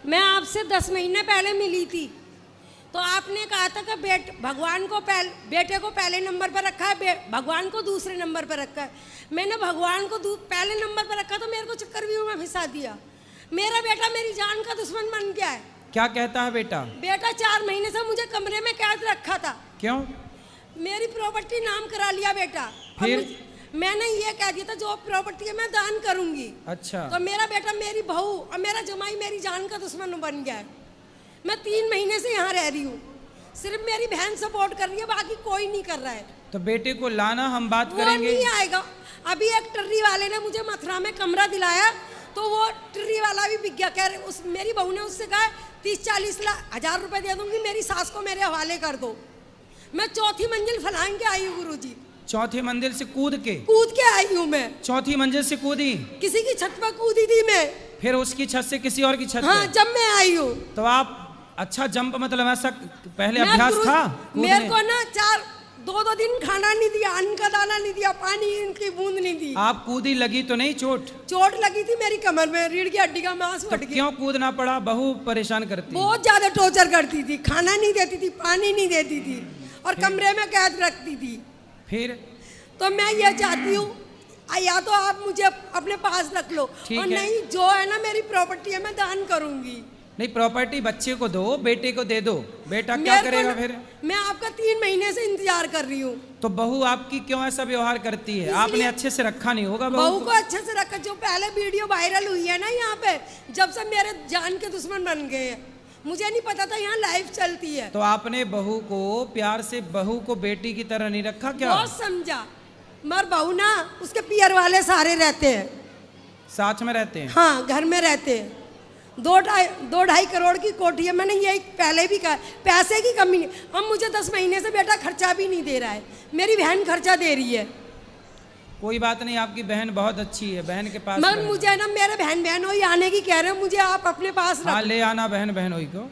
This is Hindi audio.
मैं आपसे 10 महीने पहले मिली थी, तो आपने कहा था कि भगवान को बेटे को पहले नंबर पर रखा है, भगवान को दूसरे नंबर पर रखा है। मैंने भगवान को पहले नंबर पर रखा तो मेरे को चक्रव्यूह में फंसा दिया। मेरा बेटा मेरी जान का दुश्मन बन गया है। क्या कहता है बेटा? बेटा 4 महीने से मुझे कमरे में कैद रखा था। क्यों? मेरी प्रॉपर्टी नाम करा लिया बेटा। फिर मैंने ये कह दिया था जो प्रॉपर्टी है मैं दान करूंगी। अच्छा। तो मेरा बेटा मेरी बहू और मेरा जमाई मेरी जान का दुश्मन बन गया है। मैं 3 महीने से यहाँ रह रही हूँ, सिर्फ मेरी बहन सपोर्ट कर रही है, बाकी कोई नहीं कर रहा है। तो बेटे को लाना, हम बात वो करेंगे। नहीं आएगा। अभी एक टर्री वाले ने मुझे मथुरा में कमरा दिलाया, तो वो टर्री वाला भी बिक गया। कह रहे मेरी बहू ने उससे कहा 30-40 हजार रुपए दे दूंगी, मेरी सास को मेरे हवाले कर दो। मैं 4थी मंजिल फलांग के आई हूँ गुरुजी। 4थी मंजिल से कूद के आई हूँ मैं। 4थी मंजिल से कूदी? किसी की छत पर कूदी थी मैं। फिर उसकी छत से किसी और की छत? हाँ, जब मैं आई हूँ। तो आप अच्छा जंप, मतलब ऐसा पहले अभ्यास था? मेरे को ना 2 दिन खाना नहीं दिया, अन्न का दाना नहीं दिया, पानी की बूंद नहीं दी। आप कूदी, लगी तो नहीं चोट? चोट लगी थी मेरी कमर में, रीढ़ की हड्डी का मांस फट गया। क्यों कूदना पड़ा? बहू परेशान करती? बहुत ज्यादा टॉर्चर करती थी, खाना नहीं देती थी, पानी नहीं देती थी और कमरे में कैद रखती थी। फिर तो मैं ये चाहती हूँ या तो आप मुझे अपने पास रख लो, और नहीं जो है ना मेरी प्रॉपर्टी है मैं दान करूंगी। नहीं, प्रॉपर्टी बच्चे को दो, बेटे को दे दो। बेटा क्या करेगा फिर? मैं आपका 3 महीने से इंतजार कर रही हूँ। तो बहू आपकी क्यों ऐसा व्यवहार करती है? आपने अच्छे से रखा नहीं होगा बहू को। अच्छे से रखा। जो पहले वीडियो वायरल हुई है ना यहाँ पे, जब से मेरे जान के दुश्मन बन गए हैं, मुझे नहीं पता था यहाँ लाइव चलती है। तो आपने बहू को प्यार से, बहू को बेटी की तरह नहीं रखा क्या? बहुत समझा, मगर बहू ना उसके पियर वाले सारे रहते हैं, साथ में रहते हैं। हाँ, घर में रहते हैं। 2-2.5 करोड़ की कोठी है। मैंने ये पहले भी कहा, पैसे की कमी नहीं। अब मुझे 10 महीने से बेटा खर्चा भी नहीं दे रहा है, मेरी बहन खर्चा दे रही है। कोई बात नहीं, आपकी बहन बहुत अच्छी है, बहन के पास। मगर मुझे ना मेरे बहन बहनोई आने की कह रहे हैं, मुझे आप अपने पास हाँ, ले आना बहन बहनोई को।